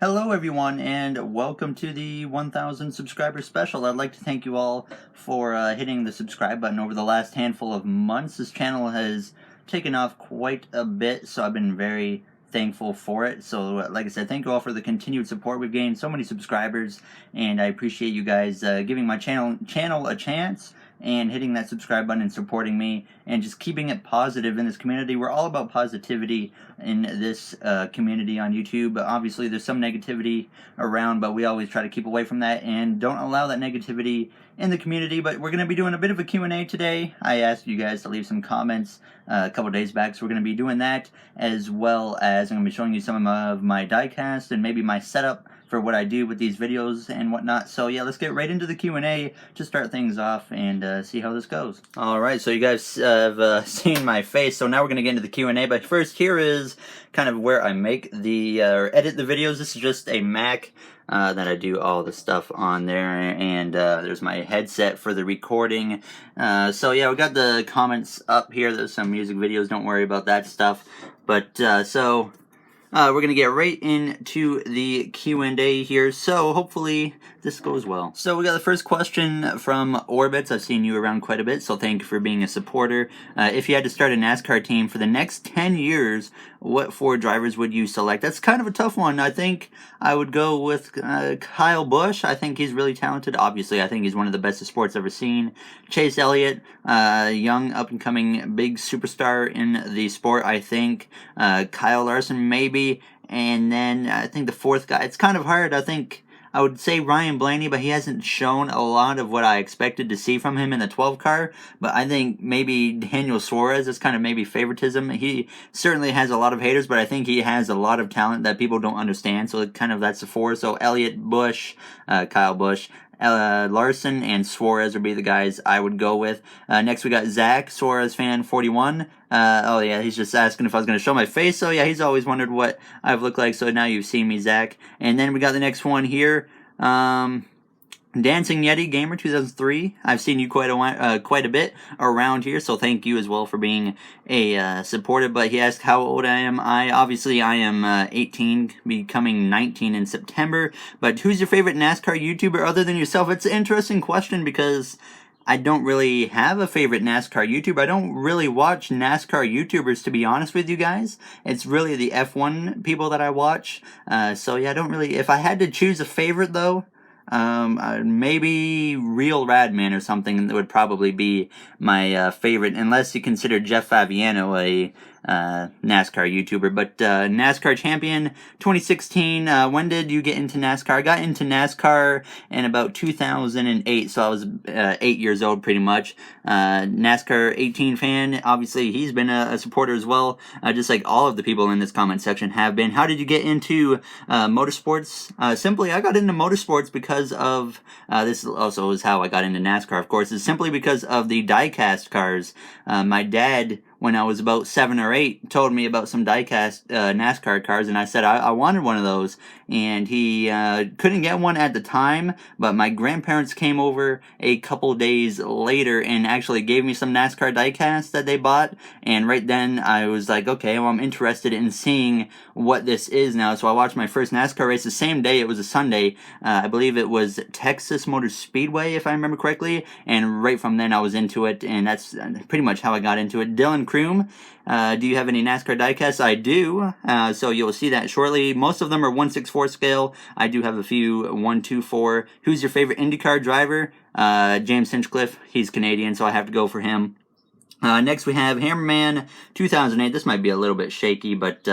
Hello everyone and welcome to the 1000 subscriber special. I'd like to thank you all for hitting the subscribe button over the last handful of months. This channel has taken off quite a bit, so I've been very thankful for it. So like I said, thank you all for the continued support. We've gained so many subscribers and I appreciate you guys giving my channel a chance and hitting that subscribe button and supporting me and just keeping it positive in this community. We're all about positivity in this community on YouTube. Obviously there's some negativity around, but we always try to keep away from that and don't allow that negativity in the community. But we're going to be doing a bit of a Q&A today. I asked you guys to leave some comments a couple days back, so we're going to be doing that, as well as I'm going to be showing you some of my diecast and maybe my setup for what I do with these videos and whatnot. So yeah, let's get right into the Q&A to start things off and see how this goes. Alright, so you guys have seen my face, so now we're going to get into the Q&A, but first here is kind of where I make the, or edit the videos. This is just a Mac that I do all the stuff on there, and there's my headset for the recording. So yeah, we got the comments up here. There's some music videos, don't worry about that stuff. But we're going to get right into the Q&A here, so hopefully this goes well. So we got the first question from Orbits. I've seen you around quite a bit, so thank you for being a supporter. If you had to start a NASCAR team for the next 10 years, what 4 drivers would you select? That's kind of a tough one. I think I would go with Kyle Busch. I think he's really talented. Obviously, I think he's one of the best the sport's ever seen. Chase Elliott, young, up-and-coming, big superstar in the sport, I think. Kyle Larson, maybe. And then I think the 4th guy, it's kind of hard. I think I would say Ryan Blaney, but he hasn't shown a lot of what I expected to see from him in the 12 car. But I think maybe Daniel Suarez is kind of maybe favoritism. He certainly has a lot of haters, but I think he has a lot of talent that people don't understand. So kind of that's the 4. So Elliott, Busch, Kyle Busch, Larson, and Suarez would be the guys I would go with. Next we got Zach, Suarez fan 41. Oh yeah, he's just asking if I was going to show my face. So yeah, he's always wondered what I've looked like. So now you've seen me, Zach. And then we got the next one here. Dancing Yeti Gamer 2003. I've seen you quite a bit around here, so thank you as well for being a supporter. But he asked how old I am. Obviously I am 18, becoming 19 in September. But who's your favorite NASCAR YouTuber other than yourself? It's an interesting question because I don't really have a favorite NASCAR YouTuber. I don't really watch NASCAR YouTubers, to be honest with you guys. It's really the F1 people that I watch. So yeah, I don't really. If I had to choose a favorite though, maybe Real Radman or something that would probably be my favorite, unless you consider Jeff Fabiano a NASCAR YouTuber. But NASCAR champion 2016. When did you get into NASCAR? I got into NASCAR in about 2008, so I was 8 years old pretty much. NASCAR 18 fan. Obviously he's been a supporter as well, just like all of the people in this comment section have been. How did you get into motorsports? Simply, I got into motorsports because of this also is how I got into NASCAR, of course, is simply because of the Diecast cars. My dad, when I was about 7 or 8, told me about some Diecast NASCAR cars, and I said I wanted one of those, and he couldn't get one at the time, but my grandparents came over a couple days later and actually gave me some NASCAR Diecasts that they bought, and right then I was like, okay, well, I'm interested in seeing what this is now. So I watched my first NASCAR race the same day. It was a Sunday. I believe it was Texas Motor Speedway, if I remember correctly, and right from then I was into it, and that's pretty much how I got into it. Dylan Kroom, do you have any NASCAR diecasts? I do, so you'll see that shortly. Most of them are 1/64 scale. I do have a few 1/24. Who's your favorite IndyCar driver? James Hinchcliffe. He's Canadian, so I have to go for him. Next we have Hammerman 2008. This might be a little bit shaky, but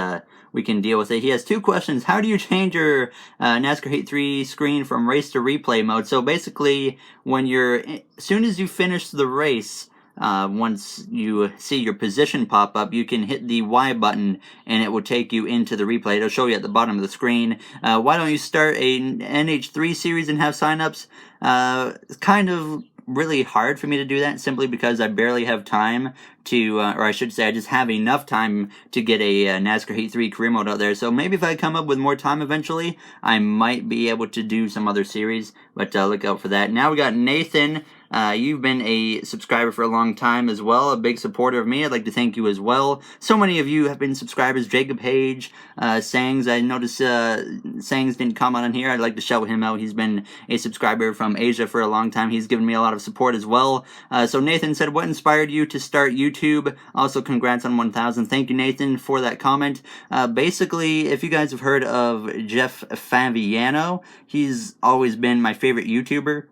we can deal with it. He has 2 questions. How do you change your NASCAR Heat 3 screen from race to replay mode? So basically, when as soon as you finish the race, once you see your position pop up, you can hit the Y button and it will take you into the replay. It'll show you at the bottom of the screen. Why don't you start a NH3 series and have signups? It's kind of really hard for me to do that simply because I barely have time to, or I should say, I just have enough time to get a NASCAR Heat 3 career mode out there. So maybe if I come up with more time eventually, I might be able to do some other series, but look out for that. Now we got Nathan. You've been a subscriber for a long time as well, a big supporter of me. I'd like to thank you as well. So many of you have been subscribers. Jacob Page, Sangs, I noticed Sangs didn't comment on here. I'd like to shout him out. He's been a subscriber from Asia for a long time. He's given me a lot of support as well. So Nathan said, what inspired you to start YouTube? Also, congrats on 1,000. Thank you, Nathan, for that comment. Basically, if you guys have heard of Jeff Favignano, he's always been my favorite YouTuber.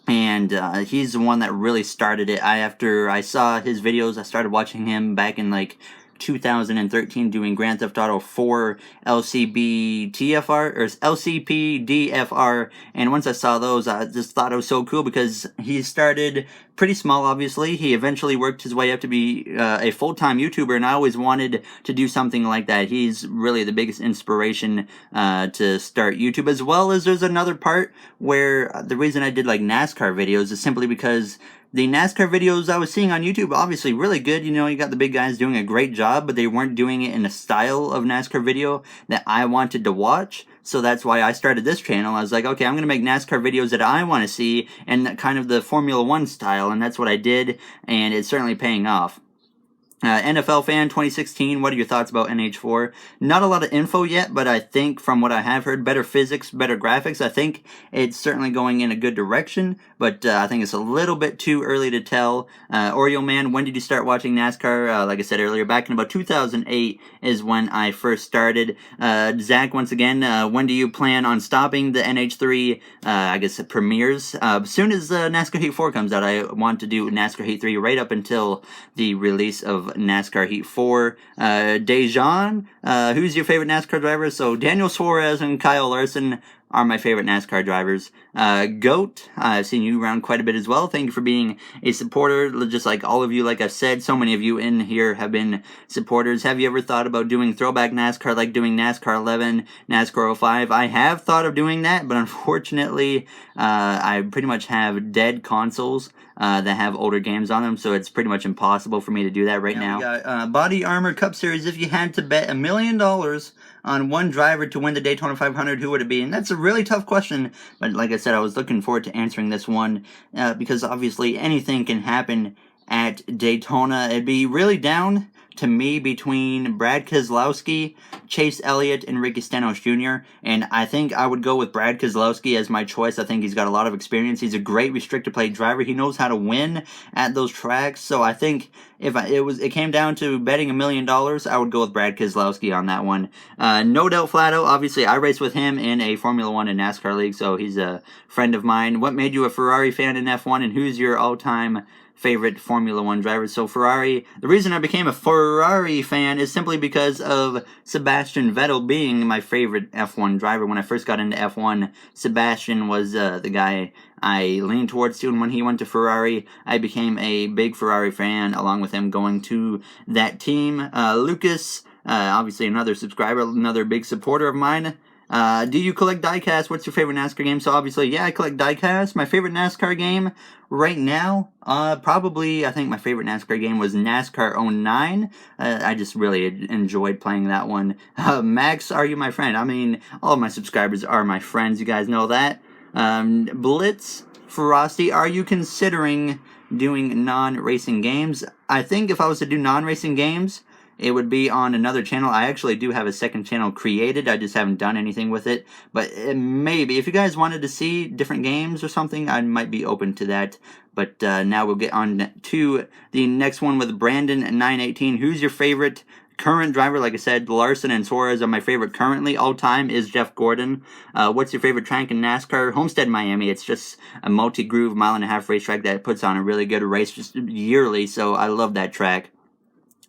And he's the one that really started it. After I saw his videos, I started watching him back in like 2013 doing Grand Theft Auto 4 LCB-TFR, or LCP-DFR, and once I saw those, I just thought it was so cool because he started pretty small, obviously. He eventually worked his way up to be a full-time YouTuber, and I always wanted to do something like that. He's really the biggest inspiration to start YouTube, as well as there's another part where the reason I did like NASCAR videos is simply because the NASCAR videos I was seeing on YouTube, obviously really good. You know, you got the big guys doing a great job, but they weren't doing it in a style of NASCAR video that I wanted to watch. So that's why I started this channel. I was like, okay, I'm going to make NASCAR videos that I want to see and kind of the Formula One style. And that's what I did. And it's certainly paying off. NFL fan 2016, what are your thoughts about NH4? Not a lot of info yet, but I think from what I have heard, better physics, better graphics. I think it's certainly going in a good direction, but I think it's a little bit too early to tell. Oreo Man, when did you start watching NASCAR? Like I said earlier, back in about 2008 is when I first started. Zach, once again, when do you plan on stopping the NH3, I guess, premieres? As soon as NASCAR Heat 4 comes out, I want to do NASCAR Heat 3 right up until the release of NASCAR Heat 4. Dejan, who's your favorite NASCAR driver? So Daniel Suarez and Kyle Larson are my favorite NASCAR drivers. Goat, I've seen you around quite a bit as well. Thank you for being a supporter, just like all of you, like I've said, so many of you in here have been supporters. Have you ever thought about doing throwback NASCAR, like doing NASCAR 11, NASCAR 05? I have thought of doing that, but unfortunately, I pretty much have dead consoles that have older games on them, so it's pretty much impossible for me to do that right now. We got Body Armor Cup Series. If you had to bet $1 million on one driver to win the Daytona 500, who would it be? And that's a really tough question, but like I said, I was looking forward to answering this one because obviously anything can happen at Daytona. It'd be really down to me between Brad Keselowski, Chase Elliott, and Ricky Stenhouse Jr. And I think I would go with Brad Keselowski as my choice. I think he's got a lot of experience. He's a great restrictor plate driver. He knows how to win at those tracks. So I think if it came down to betting $1 million, I would go with Brad Keselowski on that one. No Doubt Flatto, obviously I race with him in a Formula One and NASCAR league, so he's a friend of mine. What made you a Ferrari fan in F1, and who's your all-time favorite Formula One driver? So Ferrari, the reason I became a Ferrari fan is simply because of Sebastian Vettel being my favorite F1 driver. When I first got into F1, Sebastian was the guy I leaned towards too, and when he went to Ferrari, I became a big Ferrari fan, along with him going to that team. Lucas, obviously another subscriber, another big supporter of mine. Do you collect Diecasts? What's your favorite NASCAR game? So obviously, yeah, I collect Diecasts. My favorite NASCAR game right now, probably, I think my favorite NASCAR game was NASCAR 09. I just really enjoyed playing that one. Max, are you my friend? I mean, all of my subscribers are my friends. You guys know that. Blitz, Frosty, are you considering doing non-racing games? I think if I was to do non-racing games, it would be on another channel. I actually do have a second channel created. I just haven't done anything with it. But maybe, if you guys wanted to see different games or something, I might be open to that. But now we'll get on to the next one with Brandon918. Who's your favorite current driver? Like I said, Larson and Suarez are my favorite currently. All time is Jeff Gordon. What's your favorite track in NASCAR? Homestead, Miami. It's just a multi-groove mile-and-a-half racetrack that puts on a really good race just yearly. So I love that track.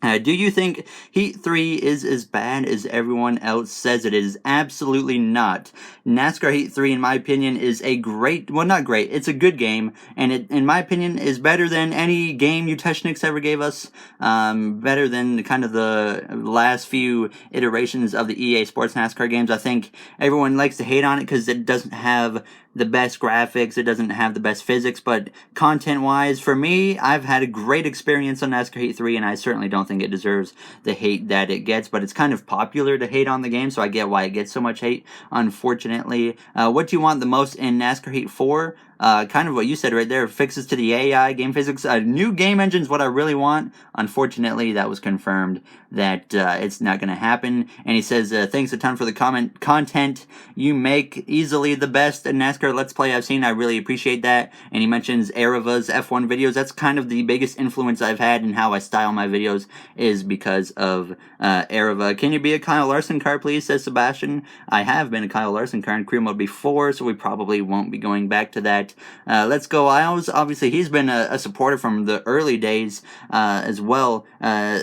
Do you think Heat 3 is as bad as everyone else says it is? Absolutely not. NASCAR Heat 3, in my opinion, is a great, well, not great, it's a good game, and it, in my opinion, is better than any game Uteshniks ever gave us, better than kind of the last few iterations of the EA Sports NASCAR games. I think everyone likes to hate on it because it doesn't have the best graphics, it doesn't have the best physics, but content-wise, for me, I've had a great experience on NASCAR Heat 3, and I certainly don't think it deserves the hate that it gets, but it's kind of popular to hate on the game, so I get why it gets so much hate, unfortunately. What do you want the most in NASCAR Heat 4? Kind of what you said right there, fixes to the AI, game physics, new game engine is what I really want. Unfortunately, that was confirmed that it's not going to happen. And he says, thanks a ton for the content you make, easily the best NASCAR Let's Play I've seen. I really appreciate that. And he mentions Ereva's F1 videos. That's kind of the biggest influence I've had in how I style my videos, is because of Ereva. Can you be a Kyle Larson car, please, says Sebastian. I have been a Kyle Larson car in career mode before, so we probably won't be going back to that. Let's go Isles. Obviously, he's been a supporter from the early days as well.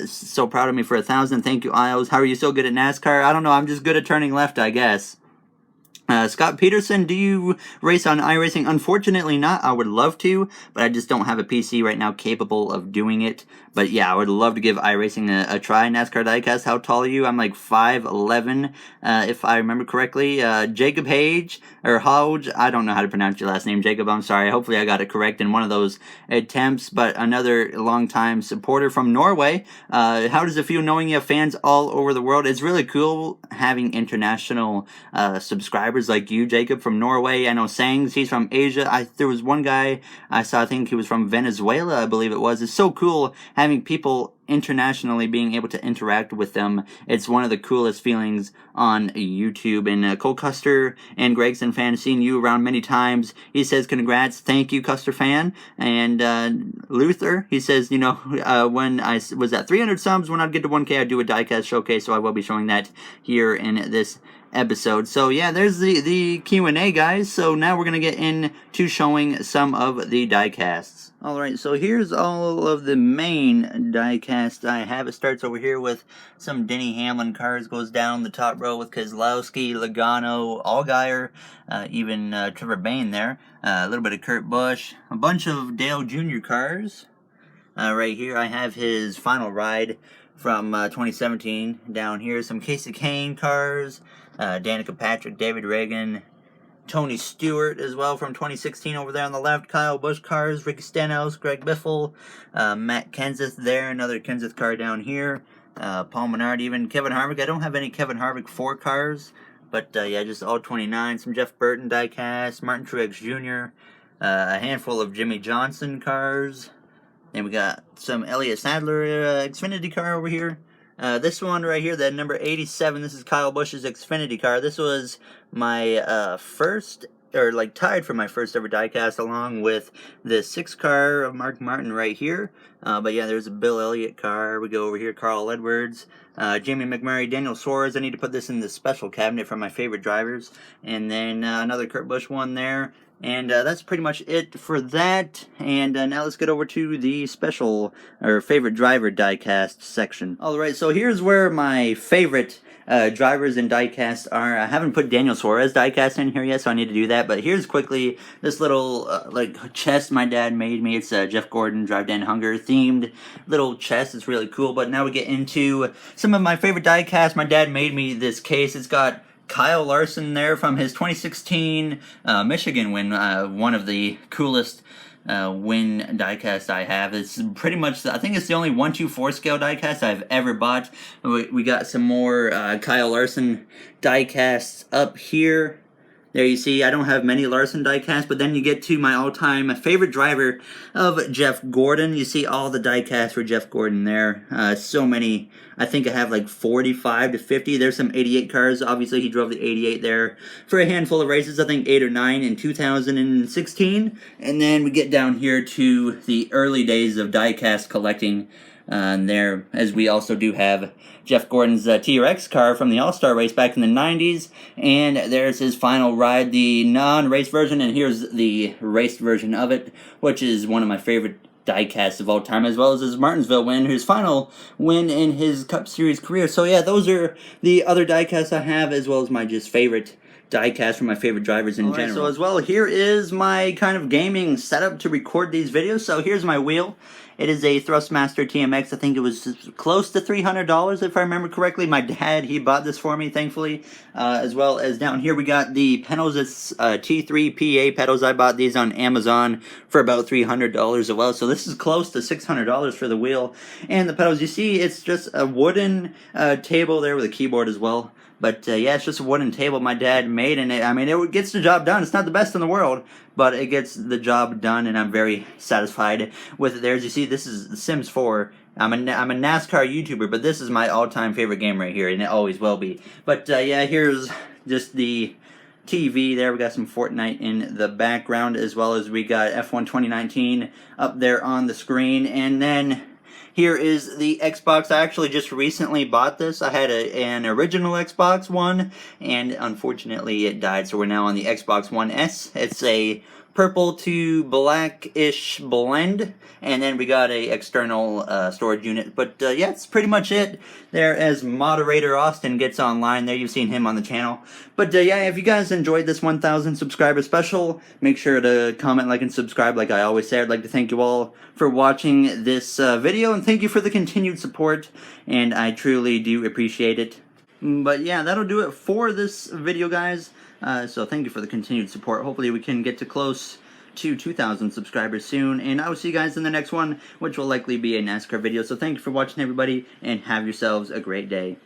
So proud of me for 1,000. Thank you, Isles. How are you so good at NASCAR? I don't know. I'm just good at turning left, I guess. Scott Peterson, do you race on iRacing? Unfortunately not. I would love to, but I just don't have a PC right now capable of doing it. But yeah, I would love to give iRacing a try. NASCAR Diecast, how tall are you? I'm like 5'11", if I remember correctly. Jacob Hage, or Hodge, I don't know how to pronounce your last name, Jacob, I'm sorry. Hopefully I got it correct in one of those attempts, but another longtime supporter from Norway. How does it feel knowing you have fans all over the world? It's really cool having international subscribers like you, Jacob, from Norway. I know Sangs, he's from Asia. There was one guy I saw, I think he was from Venezuela, I believe it was. It's so cool having people internationally being able to interact with them. It's one of the coolest feelings on YouTube. And Cole Custer and Gregson fan, seen you around many times. He says, congrats, thank you, Custer fan. And Luther, he says, you know, when I was at 300 subs, when I'd get to 1K, I'd do a diecast showcase, so I will be showing that here in this episode. So yeah, there's the Q&A, guys. So now we're going to get into showing some of the diecasts. Alright, so here's all of the main diecasts I have. It starts over here with some Denny Hamlin cars, goes down the top row with Keselowski, Logano, Allgaier, even Trevor Bayne there, a little bit of Kurt Busch, a bunch of Dale Jr. cars. Right here I have his final ride from 2017. Down here, some Casey Kane cars, Danica Patrick, David Reagan, Tony Stewart as well from 2016 over there on the left, Kyle Busch cars, Ricky Stenhouse, Greg Biffle, Matt Kenseth there, another Kenseth car down here, Paul Menard, even Kevin Harvick. I don't have any Kevin Harvick 4 cars, but yeah, just all 29. Some Jeff Burton diecast, Martin Truex Jr., a handful of Jimmy Johnson cars. Then we got some Elliott Sadler Xfinity car over here. This one right here, that number 87, this is Kyle Busch's Xfinity car. This was my first, or like tied for my first ever diecast, along with the 6 car of Mark Martin right here. But yeah, there's a Bill Elliott car. We go over here, Carl Edwards, Jamie McMurray, Daniel Suarez. I need to put this in the special cabinet for my favorite drivers. And then another Kurt Busch one there. And that's pretty much it for that. And now let's get over to the special, or favorite driver diecast section. Alright, so here's where my favorite drivers and diecast are. I haven't put Daniel Suarez diecast in here yet, so I need to do that. But here's quickly this little like chest my dad made me. It's Jeff Gordon Drive Dan Hunger themed little chest. It's really cool. But now we get into some of my favorite diecast. My dad made me this case. It's got Kyle Larson there from his 2016 Michigan win, one of the coolest win diecast I have. It's pretty much, I think it's the only 1/4 scale diecast I've ever bought. We got some more Kyle Larson diecasts up here. There you see, I don't have many Larson diecasts, but then you get to my all-time favorite driver of Jeff Gordon. You see all the diecasts for Jeff Gordon there. So many. I think I have like 45 to 50. There's some 88 cars. Obviously, he drove the 88 there for a handful of races. I think 8 or 9 in 2016. And then we get down here to the early days of diecast collecting. There, as we also do have Jeff Gordon's TRX car from the All-Star race back in the 90s, and there's his final ride, the non-race version, and here's the race version of it, which is one of my favorite diecasts of all time, as well as his Martinsville win, his final win in his Cup Series career. So yeah, those are the other diecasts I have, as well as my just favorite diecast for my favorite drivers in general. So as well, here is my kind of gaming setup to record these videos. So here's my wheel, It is a Thrustmaster TMX. I think it was close to $300 if I remember correctly. My dad, he bought this for me, thankfully. As well as down here we got the pedals. It's T3 PA pedals. I bought these on Amazon for about $300 as well. So this is close to $600 for the wheel and the pedals. You see, it's just a wooden table there with a keyboard as well. But yeah, it's just a wooden table my dad made, and it gets the job done. It's not the best in the world, but it gets the job done, and I'm very satisfied with it. There, as you see, this is The Sims 4. I'm a NASCAR YouTuber, but this is my all-time favorite game right here, and it always will be. But yeah, here's just the TV there. We got some Fortnite in the background, as well as we got F1 2019 up there on the screen, and then here is the Xbox. I actually just recently bought this. I had an original Xbox One, and unfortunately it died, so we're now on the Xbox One S. It's a purple to blackish blend, and then we got a external storage unit. But yeah, it's pretty much it there as Moderator Austin gets online. There, you've seen him on the channel. But yeah, if you guys enjoyed this 1,000 subscriber special, make sure to comment, like, and subscribe like I always say. I'd like to thank you all for watching this video, and thank you for the continued support, and I truly do appreciate it. But yeah, that'll do it for this video, guys. So thank you for the continued support. Hopefully we can get to close to 2,000 subscribers soon, and I will see you guys in the next one, which will likely be a NASCAR video. So thank you for watching, everybody, and have yourselves a great day.